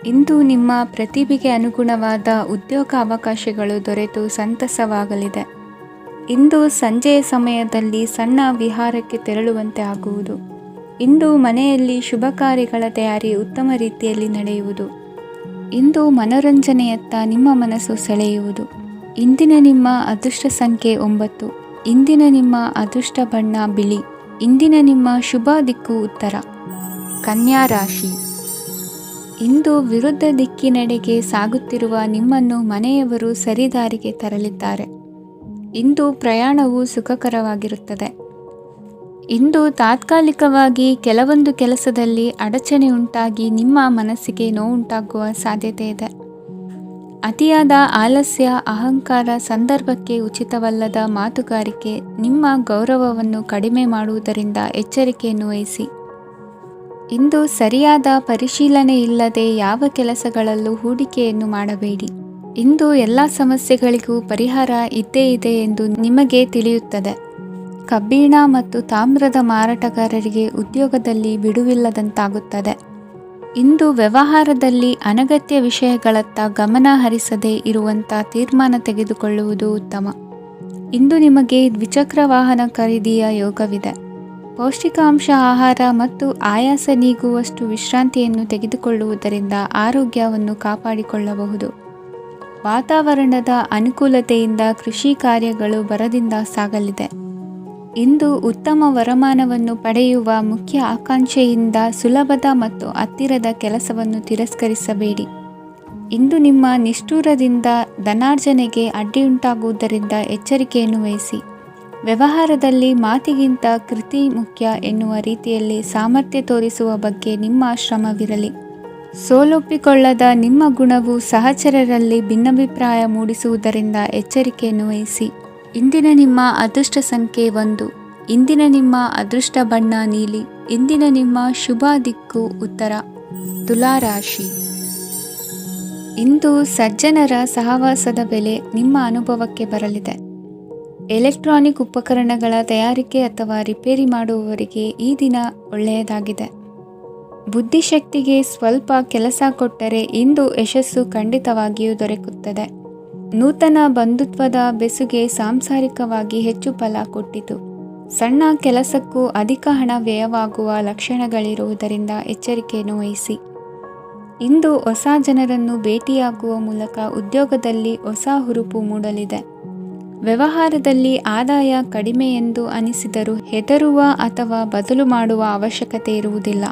Speaker 1: ಇಂದು ನಿಮ್ಮ ಪ್ರತಿಭೆಗೆ ಅನುಗುಣವಾದ ಉದ್ಯೋಗ ಅವಕಾಶಗಳು ದೊರೆತು ಸಂತಸವಾಗಲಿದೆ. ಇಂದು ಸಂಜೆಯ ಸಮಯದಲ್ಲಿ ಸಣ್ಣ ವಿಹಾರಕ್ಕೆ ತೆರಳುವಂತೆ ಆಗುವುದು. ಇಂದು ಮನೆಯಲ್ಲಿ ಶುಭ ಕಾರ್ಯಗಳ ತಯಾರಿ ಉತ್ತಮ ರೀತಿಯಲ್ಲಿ ನಡೆಯುವುದು. ಇಂದು ಮನೋರಂಜನೆಯತ್ತ ನಿಮ್ಮ ಮನಸ್ಸು ಸೆಳೆಯುವುದು. ಇಂದಿನ ನಿಮ್ಮ ಅದೃಷ್ಟ ಸಂಖ್ಯೆ 9. ಇಂದಿನ ನಿಮ್ಮ ಅದೃಷ್ಟ ಬಣ್ಣ ಬಿಳಿ. ಇಂದಿನ ನಿಮ್ಮ ಶುಭ ದಿಕ್ಕು ಉತ್ತರ. ಕನ್ಯಾ ರಾಶಿ. ಇಂದು ವಿರುದ್ಧ ದಿಕ್ಕಿನೆಡೆಗೆ ಸಾಗುತ್ತಿರುವ ನಿಮ್ಮನ್ನು ಮನೆಯವರು ಸರಿದಾರಿಗೆ ತರಲಿದ್ದಾರೆ. ಇಂದು ಪ್ರಯಾಣವು ಸುಖಕರವಾಗಿರುತ್ತದೆ. ಇಂದು ತಾತ್ಕಾಲಿಕವಾಗಿ ಕೆಲವೊಂದು ಕೆಲಸದಲ್ಲಿ ಅಡಚಣೆ ಉಂಟಾಗಿ ನಿಮ್ಮ ಮನಸ್ಸಿಗೆ ನೋವುಂಟಾಗುವ ಸಾಧ್ಯತೆ ಇದೆ. ಅತಿಯಾದ ಆಲಸ್ಯ, ಅಹಂಕಾರ, ಸಂದರ್ಭಕ್ಕೆ ಉಚಿತವಲ್ಲದ ಮಾತುಗಾರಿಕೆ ನಿಮ್ಮ ಗೌರವವನ್ನು ಕಡಿಮೆ ಮಾಡುವುದರಿಂದ ಎಚ್ಚರಿಕೆಯನ್ನು ವಹಿಸಿ. ಇಂದು ಸರಿಯಾದ ಪರಿಶೀಲನೆ ಇಲ್ಲದೆ ಯಾವ ಕೆಲಸಗಳಲ್ಲೂ ಹೂಡಿಕೆಯನ್ನು ಮಾಡಬೇಡಿ. ಇಂದು ಎಲ್ಲ ಸಮಸ್ಯೆಗಳಿಗೂ ಪರಿಹಾರ ಇದ್ದೇ ಇದೆ ಎಂದು ನಿಮಗೆ ತಿಳಿಯುತ್ತದೆ. ಕಬ್ಬಿಣ ಮತ್ತು ತಾಮ್ರದ ಮಾರಾಟಗಾರರಿಗೆ ಉದ್ಯೋಗದಲ್ಲಿ ಬಿಡುವಿಲ್ಲದಂತಾಗುತ್ತದೆ. ಇಂದು ವ್ಯವಹಾರದಲ್ಲಿ ಅನಗತ್ಯ ವಿಷಯಗಳತ್ತ ಗಮನ ಹರಿಸದೇ ಇರುವಂಥ ತೀರ್ಮಾನ ತೆಗೆದುಕೊಳ್ಳುವುದು ಉತ್ತಮ. ಇಂದು ನಿಮಗೆ ದ್ವಿಚಕ್ರ ವಾಹನ ಖರೀದಿಯ ಯೋಗವಿದೆ. ಪೌಷ್ಟಿಕಾಂಶ ಆಹಾರ ಮತ್ತು ಆಯಾಸ ನೀಗುವಷ್ಟು ವಿಶ್ರಾಂತಿಯನ್ನು ತೆಗೆದುಕೊಳ್ಳುವುದರಿಂದ ಆರೋಗ್ಯವನ್ನು ಕಾಪಾಡಿಕೊಳ್ಳಬಹುದು. ವಾತಾವರಣದ ಅನುಕೂಲತೆಯಿಂದ ಕೃಷಿ ಕಾರ್ಯಗಳು ಭರದಿಂದ ಸಾಗಲಿದೆ. ಇಂದು ಉತ್ತಮ ವರಮಾನವನ್ನು ಪಡೆಯುವ ಮುಖ್ಯ ಆಕಾಂಕ್ಷೆಯಿಂದ ಸುಲಭದ ಮತ್ತು ಹತ್ತಿರದ ಕೆಲಸವನ್ನು ತಿರಸ್ಕರಿಸಬೇಡಿ. ಇಂದು ನಿಮ್ಮ ನಿಷ್ಠುರದಿಂದ ಧನಾರ್ಜನೆಗೆ ಅಡ್ಡಿಯುಂಟಾಗುವುದರಿಂದ ಎಚ್ಚರಿಕೆಯನ್ನು ವಹಿಸಿ. ವ್ಯವಹಾರದಲ್ಲಿ ಮಾತಿಗಿಂತ ಕೃತಿ ಮುಖ್ಯ ಎನ್ನುವ ರೀತಿಯಲ್ಲಿ ಸಾಮರ್ಥ್ಯ ತೋರಿಸುವ ಬಗ್ಗೆ ನಿಮ್ಮ ಶ್ರಮವಿರಲಿ. ಸೋಲೊಪ್ಪಿಕೊಳ್ಳದ ನಿಮ್ಮ ಗುಣವು ಸಹಚರರಲ್ಲಿ ಭಿನ್ನಾಭಿಪ್ರಾಯ ಮೂಡಿಸುವುದರಿಂದ ಎಚ್ಚರಿಕೆಯನ್ನು ವಹಿಸಿ. ಇಂದಿನ ನಿಮ್ಮ ಅದೃಷ್ಟ ಸಂಖ್ಯೆ 1. ಇಂದಿನ ನಿಮ್ಮ ಅದೃಷ್ಟ ಬಣ್ಣ ನೀಲಿ. ಇಂದಿನ ನಿಮ್ಮ ಶುಭ ದಿಕ್ಕು ಉತ್ತರ. ತುಲಾ ರಾಶಿ. ಇಂದು ಸಜ್ಜನರ ಸಹವಾಸದ ಬೆಲೆ ನಿಮ್ಮ ಅನುಭವಕ್ಕೆ ಬರಲಿದೆ. ಎಲೆಕ್ಟ್ರಾನಿಕ್ ಉಪಕರಣಗಳ ತಯಾರಿಕೆ ಅಥವಾ ರಿಪೇರಿ ಮಾಡುವವರಿಗೆ ಈ ದಿನ ಒಳ್ಳೆಯದಾಗಿದೆ. ಬುದ್ಧಿಶಕ್ತಿಗೆ ಸ್ವಲ್ಪ ಕೆಲಸ ಕೊಟ್ಟರೆ ಇಂದು ಯಶಸ್ಸು ಖಂಡಿತವಾಗಿಯೂ ದೊರಕುತ್ತದೆ. ನೂತನ ಬಂಧುತ್ವದ ಬೆಸುಗೆ ಸಾಂಸಾರಿಕವಾಗಿ ಹೆಚ್ಚು ಫಲ ಕೊಟ್ಟಿತು. ಸಣ್ಣ ಕೆಲಸಕ್ಕೂ ಅಧಿಕ ಹಣ ವ್ಯಯವಾಗುವ ಲಕ್ಷಣಗಳಿರುವುದರಿಂದ ಎಚ್ಚರಿಕೆಯನ್ನು ವಹಿಸಿ. ಇಂದು ಹೊಸ ಜನರನ್ನು ಭೇಟಿಯಾಗುವ ಮೂಲಕ ಉದ್ಯೋಗದಲ್ಲಿ ಹೊಸ ಹುರುಪು ಮೂಡಲಿದೆ. ವ್ಯವಹಾರದಲ್ಲಿ ಆದಾಯ ಕಡಿಮೆ ಎಂದು ಅನಿಸಿದರೂ ಹೆದರುವ ಅಥವಾ ಬದಲು ಮಾಡುವ ಅವಶ್ಯಕತೆ ಇರುವುದಿಲ್ಲ.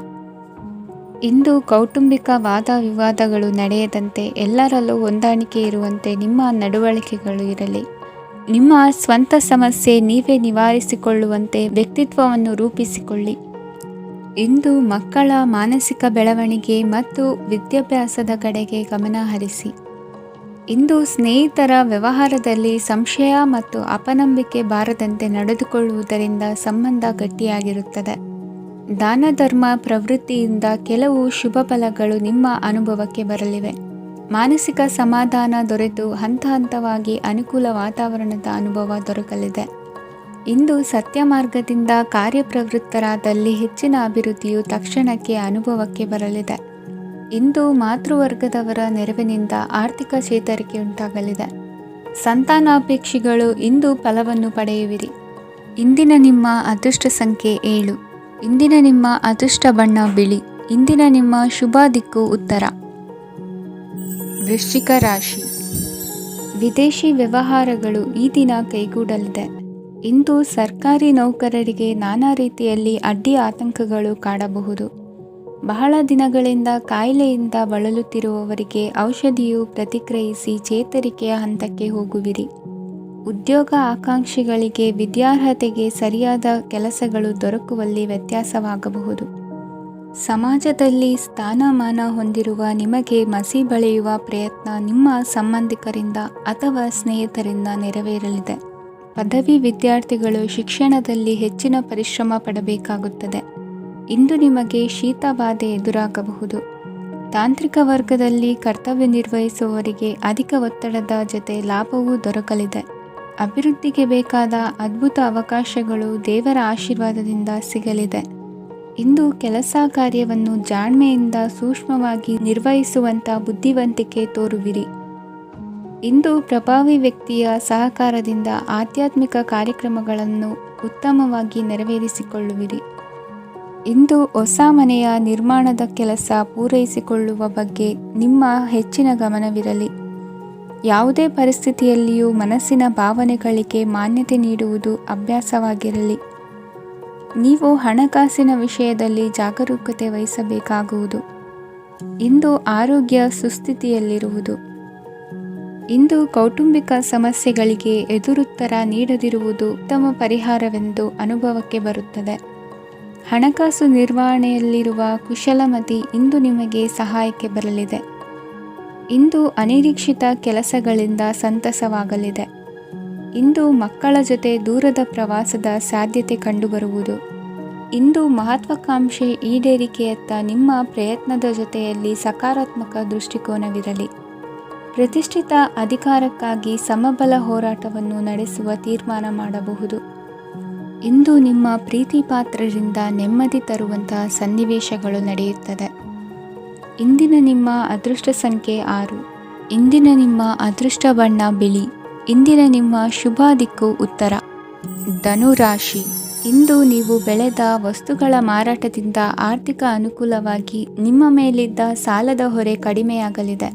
Speaker 1: ಇಂದು ಕೌಟುಂಬಿಕ ವಾದ ವಿವಾದಗಳು ನಡೆಯದಂತೆ ಎಲ್ಲರಲ್ಲೂ ಹೊಂದಾಣಿಕೆ ಇರುವಂತೆ ನಿಮ್ಮ ನಡವಳಿಕೆಗಳು ಇರಲಿ. ನಿಮ್ಮ ಸ್ವಂತ ಸಮಸ್ಯೆ ನೀವೇ ನಿವಾರಿಸಿಕೊಳ್ಳುವಂತೆ ವ್ಯಕ್ತಿತ್ವವನ್ನು ರೂಪಿಸಿಕೊಳ್ಳಿ. ಇಂದು ಮಕ್ಕಳ ಮಾನಸಿಕ ಬೆಳವಣಿಗೆ ಮತ್ತು ವಿದ್ಯಾಭ್ಯಾಸದ ಕಡೆಗೆ ಗಮನ ಹರಿಸಿ. ಇಂದು ಸ್ನೇಹಿತರ ವ್ಯವಹಾರದಲ್ಲಿ ಸಂಶಯ ಮತ್ತು ಅಪನಂಬಿಕೆ ಬಾರದಂತೆ ನಡೆದುಕೊಳ್ಳುವುದರಿಂದ ಸಂಬಂಧ ಗಟ್ಟಿಯಾಗಿರುತ್ತದೆ. ದಾನ ಧರ್ಮ ಪ್ರವೃತ್ತಿಯಿಂದ ಕೆಲವು ಶುಭ ಫಲಗಳು ನಿಮ್ಮ ಅನುಭವಕ್ಕೆ ಬರಲಿವೆ. ಮಾನಸಿಕ ಸಮಾಧಾನ ದೊರೆತು ಹಂತ ಹಂತವಾಗಿ ಅನುಕೂಲ ವಾತಾವರಣದ ಅನುಭವ ದೊರಕಲಿದೆ. ಇಂದು ಸತ್ಯ ಮಾರ್ಗದಿಂದ ಕಾರ್ಯಪ್ರವೃತ್ತರಾದಲ್ಲಿ ಹೆಚ್ಚಿನ ಅಭಿವೃದ್ಧಿಯು ತಕ್ಷಣಕ್ಕೆ ಅನುಭವಕ್ಕೆ ಬರಲಿದೆ. ಇಂದು ಮಾತೃವರ್ಗದವರ ನೆರವಿನಿಂದ ಆರ್ಥಿಕ ಚೇತರಿಕೆ ಉಂಟಾಗಲಿದೆ. ಸಂತಾನಾಪೇಕ್ಷಿಗಳು ಇಂದು ಫಲವನ್ನು ಪಡೆಯುವಿರಿ. ಇಂದಿನ ನಿಮ್ಮ ಅದೃಷ್ಟ ಸಂಖ್ಯೆ 7. ಇಂದಿನ ನಿಮ್ಮ ಅದೃಷ್ಟ ಬಣ್ಣ ಬಿಳಿ. ಇಂದಿನ ನಿಮ್ಮ ಶುಭ ದಿಕ್ಕು ಉತ್ತರ. ವೃಶ್ಚಿಕ ರಾಶಿ. ವಿದೇಶಿ ವ್ಯವಹಾರಗಳು ಈ ದಿನ ಕೈಗೂಡಲಿದೆ. ಇಂದು ಸರ್ಕಾರಿ ನೌಕರರಿಗೆ ನಾನಾ ರೀತಿಯಲ್ಲಿ ಅಡ್ಡಿ ಆತಂಕಗಳು ಕಾಡಬಹುದು. ಬಹಳ ದಿನಗಳಿಂದ ಕಾಯಿಲೆಯಿಂದ ಬಳಲುತ್ತಿರುವವರಿಗೆ ಔಷಧಿಯು ಪ್ರತಿಕ್ರಿಯಿಸಿ ಚೇತರಿಕೆಯ ಹಂತಕ್ಕೆ ಹೋಗುವಿರಿ. ಉದ್ಯೋಗ ಆಕಾಂಕ್ಷಿಗಳಿಗೆ ವಿದ್ಯಾರ್ಹತೆಗೆ ಸರಿಯಾದ ಕೆಲಸಗಳು ದೊರಕುವಲ್ಲಿ ವ್ಯತ್ಯಾಸವಾಗಬಹುದು. ಸಮಾಜದಲ್ಲಿ ಸ್ಥಾನಮಾನ ಹೊಂದಿರುವ ನಿಮಗೆ ಮಸಿ ಬಳಿಯುವ ಪ್ರಯತ್ನ ನಿಮ್ಮ ಸಂಬಂಧಿಕರಿಂದ ಅಥವಾ ಸ್ನೇಹಿತರಿಂದ ನೆರವೇರಲಿದೆ. ಪದವಿ ವಿದ್ಯಾರ್ಥಿಗಳು ಶಿಕ್ಷಣದಲ್ಲಿ ಹೆಚ್ಚಿನ ಪರಿಶ್ರಮ ಪಡಬೇಕಾಗುತ್ತದೆ. ಇಂದು ನಿಮಗೆ ಶೀತ ಬಾಧೆ ಎದುರಾಗಬಹುದು. ತಾಂತ್ರಿಕ ವರ್ಗದಲ್ಲಿ ಕರ್ತವ್ಯ ನಿರ್ವಹಿಸುವವರಿಗೆ ಅಧಿಕ ಒತ್ತಡದ ಜೊತೆ ಲಾಭವೂ ದೊರಕಲಿದೆ. ಅಭಿವೃದ್ಧಿಗೆ ಬೇಕಾದ ಅದ್ಭುತ ಅವಕಾಶಗಳು ದೇವರ ಆಶೀರ್ವಾದದಿಂದ ಸಿಗಲಿದೆ. ಇಂದು ಕೆಲಸ ಕಾರ್ಯವನ್ನು ಜಾಣ್ಮೆಯಿಂದ ಸೂಕ್ಷ್ಮವಾಗಿ ನಿರ್ವಹಿಸುವಂಥ ಬುದ್ಧಿವಂತಿಕೆ ತೋರುವಿರಿ. ಇಂದು ಪ್ರಭಾವಿ ವ್ಯಕ್ತಿಯ ಸಹಕಾರದಿಂದ ಆಧ್ಯಾತ್ಮಿಕ ಕಾರ್ಯಕ್ರಮಗಳನ್ನು ಉತ್ತಮವಾಗಿ ನೆರವೇರಿಸಿಕೊಳ್ಳುವಿರಿ. ಇಂದು ಹೊಸ ಮನೆಯ ನಿರ್ಮಾಣದ ಕೆಲಸ ಪೂರೈಸಿಕೊಳ್ಳುವ ಬಗ್ಗೆ ನಿಮ್ಮ ಹೆಚ್ಚಿನ ಗಮನವಿರಲಿ. ಯಾವುದೇ ಪರಿಸ್ಥಿತಿಯಲ್ಲಿಯೂ ಮನಸ್ಸಿನ ಭಾವನೆಗಳಿಗೆ ಮಾನ್ಯತೆ ನೀಡುವುದು ಅಭ್ಯಾಸವಾಗಿರಲಿ. ನೀವು ಹಣಕಾಸಿನ ವಿಷಯದಲ್ಲಿ ಜಾಗರೂಕತೆ ವಹಿಸಬೇಕಾಗುವುದು. ಇಂದು ಆರೋಗ್ಯ ಸುಸ್ಥಿತಿಯಲ್ಲಿರುವುದು. ಇಂದು ಕೌಟುಂಬಿಕ ಸಮಸ್ಯೆಗಳಿಗೆ ಎದುರುತ್ತರ ನೀಡದಿರುವುದು ಉತ್ತಮ ಪರಿಹಾರವೆಂದು ಅನುಭವಕ್ಕೆ ಬರುತ್ತದೆ. ಹಣಕಾಸು ನಿರ್ವಹಣೆಯಲ್ಲಿರುವ ಕುಶಲಮತಿ ಇಂದು ನಿಮಗೆ ಸಹಾಯಕ್ಕೆ ಬರಲಿದೆ. ಇಂದು ಅನಿರೀಕ್ಷಿತ ಕೆಲಸಗಳಿಂದ ಸಂತಸವಾಗಲಿದೆ. ಇಂದು ಮಕ್ಕಳ ಜೊತೆ ದೂರದ ಪ್ರವಾಸದ ಸಾಧ್ಯತೆ ಕಂಡುಬರುವುದು. ಇಂದು ಮಹತ್ವಾಕಾಂಕ್ಷೆ ಈಡೇರಿಕೆಯತ್ತ ನಿಮ್ಮ ಪ್ರಯತ್ನದ ಜೊತೆಯಲ್ಲಿ ಸಕಾರಾತ್ಮಕ ದೃಷ್ಟಿಕೋನವಿರಲಿ. ಪ್ರತಿಷ್ಠಿತ ಅಧಿಕಾರಕ್ಕಾಗಿ ಸಮಬಲ ಹೋರಾಟವನ್ನು ನಡೆಸುವ ತೀರ್ಮಾನ ಮಾಡಬಹುದು. ಇಂದು ನಿಮ್ಮ ಪ್ರೀತಿ ಪಾತ್ರರಿಂದ ನೆಮ್ಮದಿ ತರುವಂತಹ ಸನ್ನಿವೇಶಗಳು ನಡೆಯುತ್ತದೆ. ಇಂದಿನ ನಿಮ್ಮ ಅದೃಷ್ಟ ಸಂಖ್ಯೆ 6. ಇಂದಿನ ನಿಮ್ಮ ಅದೃಷ್ಟ ಬಣ್ಣ ಬಿಳಿ. ಇಂದಿನ ನಿಮ್ಮ ಶುಭ ದಿಕ್ಕು ಉತ್ತರ. ಧನುರಾಶಿ. ಇಂದು ನೀವು ಬೆಳೆದ ವಸ್ತುಗಳ ಮಾರಾಟದಿಂದ ಆರ್ಥಿಕ ಅನುಕೂಲವಾಗಿ ನಿಮ್ಮ ಮೇಲಿದ್ದ ಸಾಲದ ಹೊರೆ ಕಡಿಮೆಯಾಗಲಿದೆ.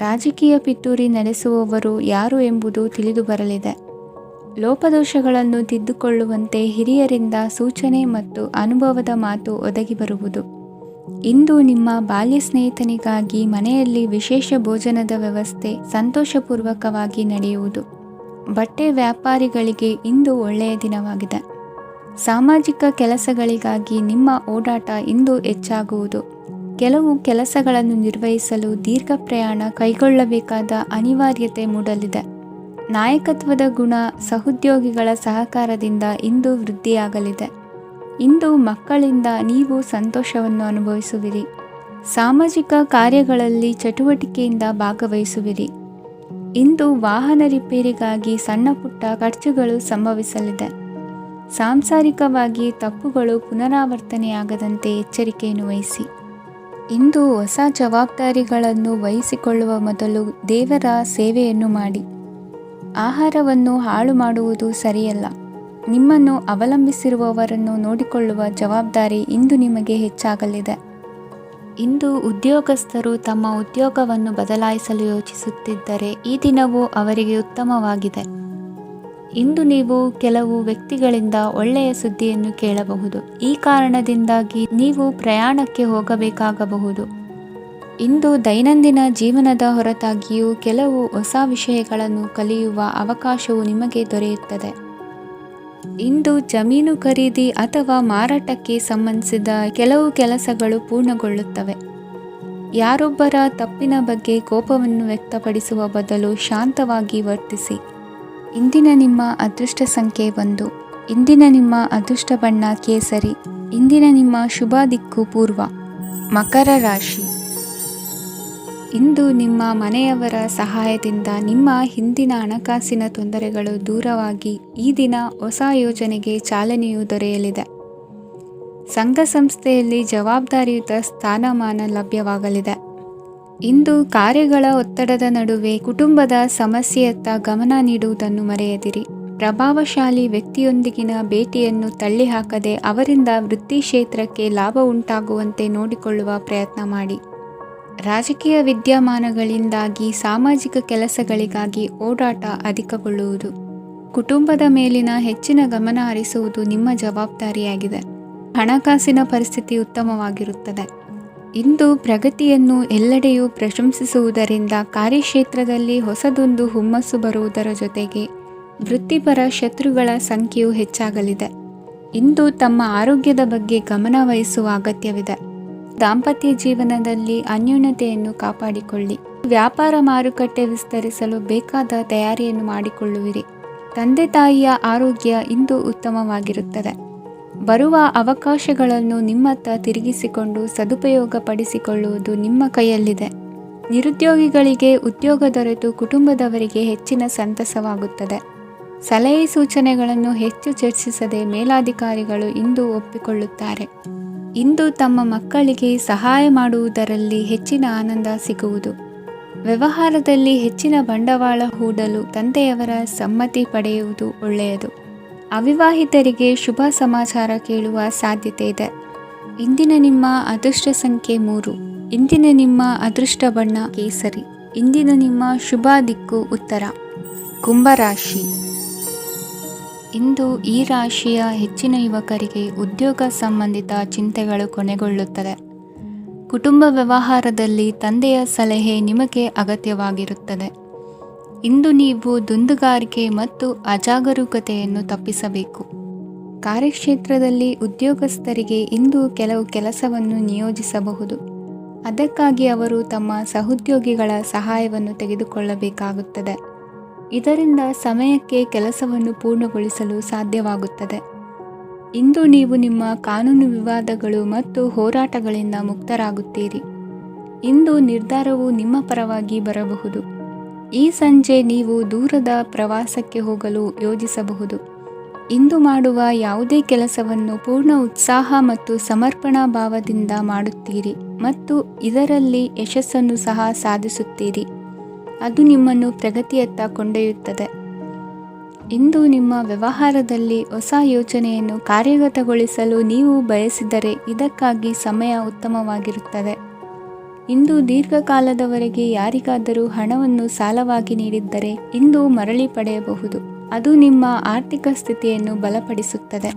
Speaker 1: ರಾಜಕೀಯ ಪಿತೂರಿ ನಡೆಸುವವರು ಯಾರು ಎಂಬುದು ತಿಳಿದು ಬರಲಿದೆ. ಲೋಪದೋಷಗಳನ್ನು ತಿದ್ದುಕೊಳ್ಳುವಂತೆ ಹಿರಿಯರಿಂದ ಸೂಚನೆ ಮತ್ತು ಅನುಭವದ ಮಾತು ಒದಗಿ ಬರುವುದು. ಇಂದು ನಿಮ್ಮ ಬಾಲ್ಯ ಸ್ನೇಹಿತನಿಗಾಗಿ ಮನೆಯಲ್ಲಿ ವಿಶೇಷ ಭೋಜನದ ವ್ಯವಸ್ಥೆ ಸಂತೋಷಪೂರ್ವಕವಾಗಿ ನಡೆಯುವುದು. ಬಟ್ಟೆ ವ್ಯಾಪಾರಿಗಳಿಗೆ ಇಂದು ಒಳ್ಳೆಯ ದಿನವಾಗಿದೆ. ಸಾಮಾಜಿಕ ಕೆಲಸಗಳಿಗಾಗಿ ನಿಮ್ಮ ಓಡಾಟ ಇಂದು ಹೆಚ್ಚಾಗುವುದು. ಕೆಲವು ಕೆಲಸಗಳನ್ನು ನಿರ್ವಹಿಸಲು ದೀರ್ಘ ಪ್ರಯಾಣ ಕೈಗೊಳ್ಳಬೇಕಾದ ಅನಿವಾರ್ಯತೆ ಮೂಡಲಿದೆ. ನಾಯಕತ್ವದ ಗುಣ ಸಹೋದ್ಯೋಗಿಗಳ ಸಹಕಾರದಿಂದ ಇಂದು ವೃದ್ಧಿಯಾಗಲಿದೆ. ಇಂದು ಮಕ್ಕಳಿಂದ ನೀವು ಸಂತೋಷವನ್ನು ಅನುಭವಿಸುವಿರಿ. ಸಾಮಾಜಿಕ ಕಾರ್ಯಗಳಲ್ಲಿ ಚಟುವಟಿಕೆಯಿಂದ ಭಾಗವಹಿಸುವಿರಿ. ಇಂದು ವಾಹನ ರಿಪೇರಿಗಾಗಿ ಸಣ್ಣ ಪುಟ್ಟ ಖರ್ಚುಗಳು ಸಂಭವಿಸಲಿದೆ. ಸಾಂಸಾರಿಕವಾಗಿ ತಪ್ಪುಗಳು ಪುನರಾವರ್ತನೆಯಾಗದಂತೆ ಎಚ್ಚರಿಕೆಯನ್ನು ವಹಿಸಿ. ಇಂದು ಹೊಸ ಜವಾಬ್ದಾರಿಗಳನ್ನು ವಹಿಸಿಕೊಳ್ಳುವ ಮೊದಲು ದೇವರ ಸೇವೆಯನ್ನು ಮಾಡಿ. ಆಹಾರವನ್ನು ಹಾಳು ಮಾಡುವುದು ಸರಿಯಲ್ಲ. ನಿಮ್ಮನ್ನು ಅವಲಂಬಿಸಿರುವವರನ್ನು ನೋಡಿಕೊಳ್ಳುವ ಜವಾಬ್ದಾರಿ ಇಂದು ನಿಮಗೆ ಹೆಚ್ಚಾಗಲಿದೆ. ಇಂದು ಉದ್ಯೋಗಸ್ಥರು ತಮ್ಮ ಉದ್ಯೋಗವನ್ನು ಬದಲಾಯಿಸಲು ಯೋಚಿಸುತ್ತಿದ್ದರೆ ಈ ದಿನವೂ ಅವರಿಗೆ ಉತ್ತಮವಾಗಿದೆ. ಇಂದು ನೀವು ಕೆಲವು ವ್ಯಕ್ತಿಗಳಿಂದ ಒಳ್ಳೆಯ ಸುದ್ದಿಯನ್ನು ಕೇಳಬಹುದು. ಈ ಕಾರಣದಿಂದಾಗಿ ನೀವು ಪ್ರಯಾಣಕ್ಕೆ ಹೋಗಬೇಕಾಗಬಹುದು. ಇಂದು ದೈನಂದಿನ ಜೀವನದ ಹೊರತಾಗಿಯೂ ಕೆಲವು ಹೊಸ ವಿಷಯಗಳನ್ನು ಕಲಿಯುವ ಅವಕಾಶವು ನಿಮಗೆ ದೊರೆಯುತ್ತದೆ. ಇಂದು ಜಮೀನು ಖರೀದಿ ಅಥವಾ ಮಾರಾಟಕ್ಕೆ ಸಂಬಂಧಿಸಿದ ಕೆಲವು ಕೆಲಸಗಳು ಪೂರ್ಣಗೊಳ್ಳುತ್ತವೆ. ಯಾರೊಬ್ಬರ ತಪ್ಪಿನ ಬಗ್ಗೆ ಕೋಪವನ್ನು ವ್ಯಕ್ತಪಡಿಸುವ ಬದಲು ಶಾಂತವಾಗಿ ವರ್ತಿಸಿ. ಇಂದಿನ ನಿಮ್ಮ ಅದೃಷ್ಟ ಸಂಖ್ಯೆ 1. ಇಂದಿನ ನಿಮ್ಮ ಅದೃಷ್ಟ ಬಣ್ಣ ಕೇಸರಿ. ಇಂದಿನ ನಿಮ್ಮ ಶುಭ ದಿಕ್ಕು ಪೂರ್ವ. ಮಕರ ರಾಶಿ. ಇಂದು ನಿಮ್ಮ ಮನೆಯವರ ಸಹಾಯದಿಂದ ನಿಮ್ಮ ಹಿಂದಿನ ಹಣಕಾಸಿನ ತೊಂದರೆಗಳು ದೂರವಾಗಿ ಈ ದಿನ ಹೊಸ ಯೋಜನೆಗೆ ಚಾಲನೆಯು ದೊರೆಯಲಿದೆ. ಸಂಘ ಸಂಸ್ಥೆಯಲ್ಲಿ ಜವಾಬ್ದಾರಿಯುತ ಸ್ಥಾನಮಾನ ಲಭ್ಯವಾಗಲಿದೆ. ಇಂದು ಕಾರ್ಯಗಳ ಒತ್ತಡದ ನಡುವೆ ಕುಟುಂಬದ ಸಮಸ್ಯೆಯತ್ತ ಗಮನ ನೀಡುವುದನ್ನು ಮರೆಯದಿರಿ. ಪ್ರಭಾವಶಾಲಿ ವ್ಯಕ್ತಿಯೊಂದಿಗಿನ ಭೇಟಿಯನ್ನು ತಳ್ಳಿಹಾಕದೆ ಅವರಿಂದ ವೃತ್ತಿ ಕ್ಷೇತ್ರಕ್ಕೆ ಲಾಭ ಉಂಟಾಗುವಂತೆ ನೋಡಿಕೊಳ್ಳುವ ಪ್ರಯತ್ನ ಮಾಡಿ. ರಾಜಕೀಯ ವಿದ್ಯಮಾನಗಳಿಂದಾಗಿ ಸಾಮಾಜಿಕ ಕೆಲಸಗಳಿಗಾಗಿ ಓಡಾಟ ಅಧಿಕಗೊಳ್ಳುವುದು. ಕುಟುಂಬದ ಮೇಲಿನ ಹೆಚ್ಚಿನ ಗಮನ ಹರಿಸುವುದು ನಿಮ್ಮ ಜವಾಬ್ದಾರಿಯಾಗಿದೆ. ಹಣಕಾಸಿನ ಪರಿಸ್ಥಿತಿ ಉತ್ತಮವಾಗಿರುತ್ತದೆ. ಇಂದು ಪ್ರಗತಿಯನ್ನು ಎಲ್ಲೆಡೆಯೂ ಪ್ರಶಂಸಿಸುವುದರಿಂದ ಕಾರ್ಯಕ್ಷೇತ್ರದಲ್ಲಿ ಹೊಸದೊಂದು ಹುಮ್ಮಸ್ಸು ಬರುವುದರ ಜೊತೆಗೆ ವೃತ್ತಿಪರ ಶತ್ರುಗಳ ಸಂಖ್ಯೆಯು ಹೆಚ್ಚಾಗಲಿದೆ. ಇಂದು ತಮ್ಮ ಆರೋಗ್ಯದ ಬಗ್ಗೆ ಗಮನ ವಹಿಸುವ ಅಗತ್ಯವಿದೆ. ದಾಂಪತ್ಯ ಜೀವನದಲ್ಲಿ ಅನ್ಯೋನ್ಯತೆಯನ್ನು ಕಾಪಾಡಿಕೊಳ್ಳಿ. ವ್ಯಾಪಾರ ಮಾರುಕಟ್ಟೆ ವಿಸ್ತರಿಸಲು ಬೇಕಾದ ತಯಾರಿಯನ್ನು ಮಾಡಿಕೊಳ್ಳುವಿರಿ. ತಂದೆ ತಾಯಿಯ ಆರೋಗ್ಯ ಇಂದು ಉತ್ತಮವಾಗಿರುತ್ತದೆ. ಬರುವ ಅವಕಾಶಗಳನ್ನು ನಿಮ್ಮತ್ತ ತಿರುಗಿಸಿಕೊಂಡು ಸದುಪಯೋಗಪಡಿಸಿಕೊಳ್ಳುವುದು ನಿಮ್ಮ ಕೈಯಲ್ಲಿದೆ. ನಿರುದ್ಯೋಗಿಗಳಿಗೆ ಉದ್ಯೋಗ ದೊರೆತು ಕುಟುಂಬದವರಿಗೆ ಹೆಚ್ಚಿನ ಸಂತಸವಾಗುತ್ತದೆ. ಸಲಹೆ ಸೂಚನೆಗಳನ್ನು ಹೆಚ್ಚು ಚರ್ಚಿಸದೆ ಮೇಲಾಧಿಕಾರಿಗಳು ಇಂದು ಒಪ್ಪಿಕೊಳ್ಳುತ್ತಾರೆ. ಇಂದು ತಮ್ಮ ಮಕ್ಕಳಿಗೆ ಸಹಾಯ ಮಾಡುವುದರಲ್ಲಿ ಹೆಚ್ಚಿನ ಆನಂದ ಸಿಗುವುದು. ವ್ಯವಹಾರದಲ್ಲಿ ಹೆಚ್ಚಿನ ಬಂಡವಾಳ ಹೂಡಲು ತಂದೆಯವರ ಸಮ್ಮತಿ ಪಡೆಯುವುದು ಒಳ್ಳೆಯದು. ಅವಿವಾಹಿತರಿಗೆ ಶುಭ ಸಮಾಚಾರ ಕೇಳುವ ಸಾಧ್ಯತೆ ಇದೆ. ಇಂದಿನ ನಿಮ್ಮ ಅದೃಷ್ಟ ಸಂಖ್ಯೆ 3. ಇಂದಿನ ನಿಮ್ಮ ಅದೃಷ್ಟ ಬಣ್ಣ ಕೇಸರಿ. ಇಂದಿನ ನಿಮ್ಮ ಶುಭ ದಿಕ್ಕು ಉತ್ತರ. ಕುಂಭರಾಶಿ. ಇಂದು ಈ ರಾಶಿಯ ಹೆಚ್ಚಿನ ಯುವಕರಿಗೆ ಉದ್ಯೋಗ ಸಂಬಂಧಿತ ಚಿಂತೆಗಳು ಕೊನೆಗೊಳ್ಳುತ್ತದೆ. ಕುಟುಂಬ ವ್ಯವಹಾರದಲ್ಲಿ ತಂದೆಯ ಸಲಹೆ ನಿಮಗೆ ಅಗತ್ಯವಾಗಿರುತ್ತದೆ. ಇಂದು ನೀವು ದುಂದುಗಾರಿಕೆ ಮತ್ತು ಅಜಾಗರೂಕತೆಯನ್ನು ತಪ್ಪಿಸಬೇಕು. ಕಾರ್ಯಕ್ಷೇತ್ರದಲ್ಲಿ ಉದ್ಯೋಗಸ್ಥರಿಗೆ ಇಂದು ಕೆಲವು ಕೆಲಸವನ್ನು ನಿಯೋಜಿಸಬಹುದು. ಅದಕ್ಕಾಗಿ ಅವರು ತಮ್ಮ ಸಹೋದ್ಯೋಗಿಗಳ ಸಹಾಯವನ್ನು ತೆಗೆದುಕೊಳ್ಳಬೇಕಾಗುತ್ತದೆ. ಇದರಿಂದ ಸಮಯಕ್ಕೆ ಕೆಲಸವನ್ನು ಪೂರ್ಣಗೊಳಿಸಲು ಸಾಧ್ಯವಾಗುತ್ತದೆ. ಇಂದು ನೀವು ನಿಮ್ಮ ಕಾನೂನು ವಿವಾದಗಳು ಮತ್ತು ಹೋರಾಟಗಳಿಂದ ಮುಕ್ತರಾಗುತ್ತೀರಿ. ಇಂದು ನಿರ್ಧಾರವು ನಿಮ್ಮ ಪರವಾಗಿ ಬರಬಹುದು. ಈ ಸಂಜೆ ನೀವು ದೂರದ ಪ್ರವಾಸಕ್ಕೆ ಹೋಗಲು ಯೋಜಿಸಬಹುದು. ಇಂದು ಮಾಡುವ ಯಾವುದೇ ಕೆಲಸವನ್ನು ಪೂರ್ಣ ಉತ್ಸಾಹ ಮತ್ತು ಸಮರ್ಪಣಾ ಭಾವದಿಂದ ಮಾಡುತ್ತೀರಿ ಮತ್ತು ಇದರಲ್ಲಿ ಯಶಸ್ಸನ್ನು ಸಹ ಸಾಧಿಸುತ್ತೀರಿ. ಅದು ನಿಮ್ಮನ್ನು ಪ್ರಗತಿಯತ್ತ ಕೊಂಡೊಯ್ಯುತ್ತದೆ. ಇಂದು ನಿಮ್ಮ ವ್ಯವಹಾರದಲ್ಲಿ ಹೊಸ ಯೋಜನೆಯನ್ನು ಕಾರ್ಯಗತಗೊಳಿಸಲು ನೀವು ಬಯಸಿದರೆ ಇದಕ್ಕಾಗಿ ಸಮಯ ಉತ್ತಮವಾಗಿರುತ್ತದೆ. ಇಂದು ದೀರ್ಘಕಾಲದವರೆಗೆ ಯಾರಿಗಾದರೂ ಹಣವನ್ನು ಸಾಲವಾಗಿ ನೀಡಿದ್ದರೆ ಇಂದು ಮರಳಿ ಪಡೆಯಬಹುದು. ಅದು ನಿಮ್ಮ ಆರ್ಥಿಕ ಸ್ಥಿತಿಯನ್ನು ಬಲಪಡಿಸುತ್ತದೆ.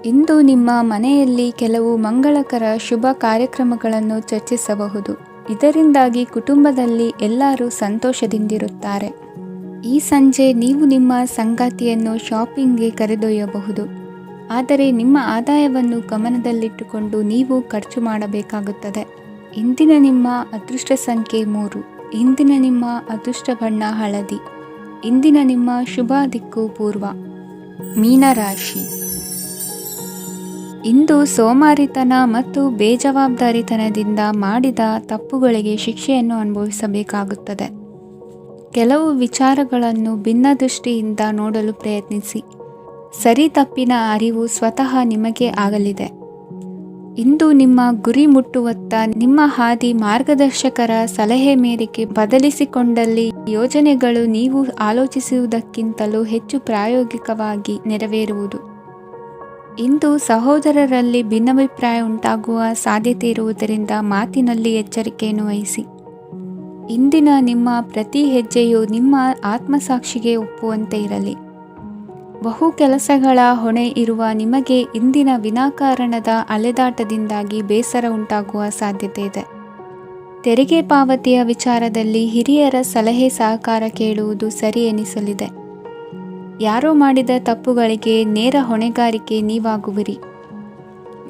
Speaker 1: ಇಂದು ನಿಮ್ಮ ಮನೆಯಲ್ಲಿ ಕೆಲವು ಮಂಗಳಕರ ಶುಭ ಕಾರ್ಯಕ್ರಮಗಳನ್ನು ಚರ್ಚಿಸಬಹುದು. ಇದರಿಂದಾಗಿ ಕುಟುಂಬದಲ್ಲಿ ಎಲ್ಲರೂ ಸಂತೋಷದಿಂದಿರುತ್ತಾರೆ. ಈ ಸಂಜೆ ನೀವು ನಿಮ್ಮ ಸಂಗಾತಿಯನ್ನು ಶಾಪಿಂಗ್ಗೆ ಕರೆದೊಯ್ಯಬಹುದು. ಆದರೆ ನಿಮ್ಮ ಆದಾಯವನ್ನು ಗಮನದಲ್ಲಿಟ್ಟುಕೊಂಡು ನೀವು ಖರ್ಚು ಮಾಡಬೇಕಾಗುತ್ತದೆ. ಇಂದಿನ ನಿಮ್ಮ ಅದೃಷ್ಟ ಸಂಖ್ಯೆ 3. ಇಂದಿನ ನಿಮ್ಮ ಅದೃಷ್ಟ ಬಣ್ಣ ಹಳದಿ. ಇಂದಿನ ನಿಮ್ಮ ಶುಭ ದಿಕ್ಕು ಪೂರ್ವ. ಮೀನರಾಶಿ. ಇಂದು ಸೋಮಾರಿತನ ಮತ್ತು ಬೇಜವಾಬ್ದಾರಿತನದಿಂದ ಮಾಡಿದ ತಪ್ಪುಗಳಿಗೆ ಶಿಕ್ಷೆಯನ್ನು ಅನುಭವಿಸಬೇಕಾಗುತ್ತದೆ. ಕೆಲವು ವಿಚಾರಗಳನ್ನು ಭಿನ್ನ ದೃಷ್ಟಿಯಿಂದ ನೋಡಲು ಪ್ರಯತ್ನಿಸಿ. ಸರಿ ತಪ್ಪಿನ ಅರಿವು ಸ್ವತಃ ನಿಮಗೆ ಆಗಲಿದೆ. ಇಂದು ನಿಮ್ಮ ಗುರಿ ಮುಟ್ಟುವತ್ತ ನಿಮ್ಮ ಹಾದಿ ಮಾರ್ಗದರ್ಶಕರ ಸಲಹೆ ಮೇರೆಗೆ ಬದಲಿಸಿಕೊಂಡಲ್ಲಿ ಯೋಜನೆಗಳು ನೀವು ಆಲೋಚಿಸುವುದಕ್ಕಿಂತಲೂ ಹೆಚ್ಚು ಪ್ರಾಯೋಗಿಕವಾಗಿ ನೆರವೇರುವುದು. ಇಂದು ಸಹೋದರರಲ್ಲಿ ಭಿನ್ನಾಭಿಪ್ರಾಯ ಉಂಟಾಗುವ ಸಾಧ್ಯತೆ ಇರುವುದರಿಂದ ಮಾತಿನಲ್ಲಿ ಎಚ್ಚರಿಕೆಯನ್ನು ವಹಿಸಿ. ಇಂದಿನ ನಿಮ್ಮ ಪ್ರತಿ ಹೆಜ್ಜೆಯು ನಿಮ್ಮ ಆತ್ಮಸಾಕ್ಷಿಗೆ ಒಪ್ಪುವಂತೆ ಇರಲಿ. ಬಹು ಕೆಲಸಗಳ ಹೊಣೆ ಇರುವ ನಿಮಗೆ ಇಂದಿನ ವಿನಾಕಾರಣದ ಅಲೆದಾಟದಿಂದಾಗಿ ಬೇಸರ ಉಂಟಾಗುವ ಸಾಧ್ಯತೆ ಇದೆ. ತೆರಿಗೆ ಪಾವತಿಯ ವಿಚಾರದಲ್ಲಿ ಹಿರಿಯರ ಸಲಹೆ ಸಹಕಾರ ಕೇಳುವುದು ಸರಿ ಎನಿಸಲಿದೆ. ಯಾರೋ ಮಾಡಿದ ತಪ್ಪುಗಳಿಗೆ ನೇರ ಹೊಣೆಗಾರಿಕೆ ನೀವಾಗುವಿರಿ.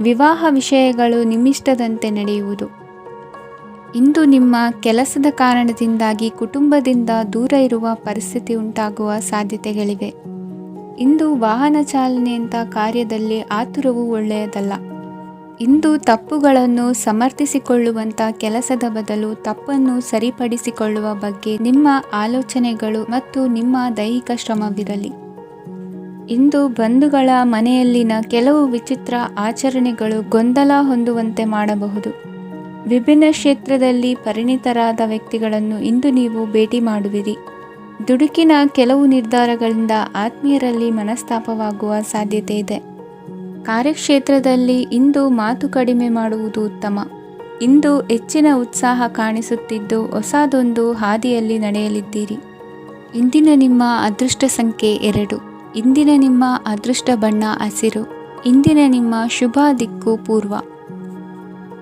Speaker 1: ವಿವಾಹ ವಿಷಯಗಳು ನಿಮ್ಮಿಷ್ಟದಂತೆ ನಡೆಯುವುದು. ಇಂದು ನಿಮ್ಮ ಕೆಲಸದ ಕಾರಣದಿಂದಾಗಿ ಕುಟುಂಬದಿಂದ ದೂರ ಇರುವ ಪರಿಸ್ಥಿತಿ ಉಂಟಾಗುವ ಸಾಧ್ಯತೆಗಳಿವೆ. ಇಂದು ವಾಹನ ಚಾಲನೆಯಂಥ ಕಾರ್ಯದಲ್ಲಿ ಆತುರವು ಒಳ್ಳೆಯದಲ್ಲ. ಇಂದು ತಪ್ಪುಗಳನ್ನು ಸಮರ್ಥಿಸಿಕೊಳ್ಳುವಂಥ ಕೆಲಸದ ಬದಲು ತಪ್ಪನ್ನು ಸರಿಪಡಿಸಿಕೊಳ್ಳುವ ಬಗ್ಗೆ ನಿಮ್ಮ ಆಲೋಚನೆಗಳು ಮತ್ತು ನಿಮ್ಮ ದೈಹಿಕ ಶ್ರಮವಿರಲಿ. ಇಂದು ಬಂಧುಗಳ ಮನೆಯಲ್ಲಿನ ಕೆಲವು ವಿಚಿತ್ರ ಆಚರಣೆಗಳು ಗೊಂದಲ ಹೊಂದುವಂತೆ ಮಾಡಬಹುದು. ವಿಭಿನ್ನ ಕ್ಷೇತ್ರದಲ್ಲಿ ಪರಿಣಿತರಾದ ವ್ಯಕ್ತಿಗಳನ್ನು ಇಂದು ನೀವು ಭೇಟಿ ಮಾಡುವಿರಿ. ದುಡುಕಿನ ಕೆಲವು ನಿರ್ಧಾರಗಳಿಂದ ಆತ್ಮೀಯರಲ್ಲಿ ಮನಸ್ತಾಪವಾಗುವ ಸಾಧ್ಯತೆ ಇದೆ. ಕಾರ್ಯಕ್ಷೇತ್ರದಲ್ಲಿ ಇಂದು ಮಾತು ಕಡಿಮೆ ಮಾಡುವುದು ಉತ್ತಮ. ಇಂದು ಹೆಚ್ಚಿನ ಉತ್ಸಾಹ ಕಾಣಿಸುತ್ತಿದ್ದು ಹೊಸದೊಂದು ಹಾದಿಯಲ್ಲಿ ನಡೆಯಲಿದ್ದೀರಿ. ಇಂದಿನ ನಿಮ್ಮ ಅದೃಷ್ಟ ಸಂಖ್ಯೆ 2. ಇಂದಿನ ನಿಮ್ಮ ಅದೃಷ್ಟ ಬಣ್ಣ ಹಸಿರು. ಇಂದಿನ ನಿಮ್ಮ ಶುಭ ದಿಕ್ಕು ಪೂರ್ವ.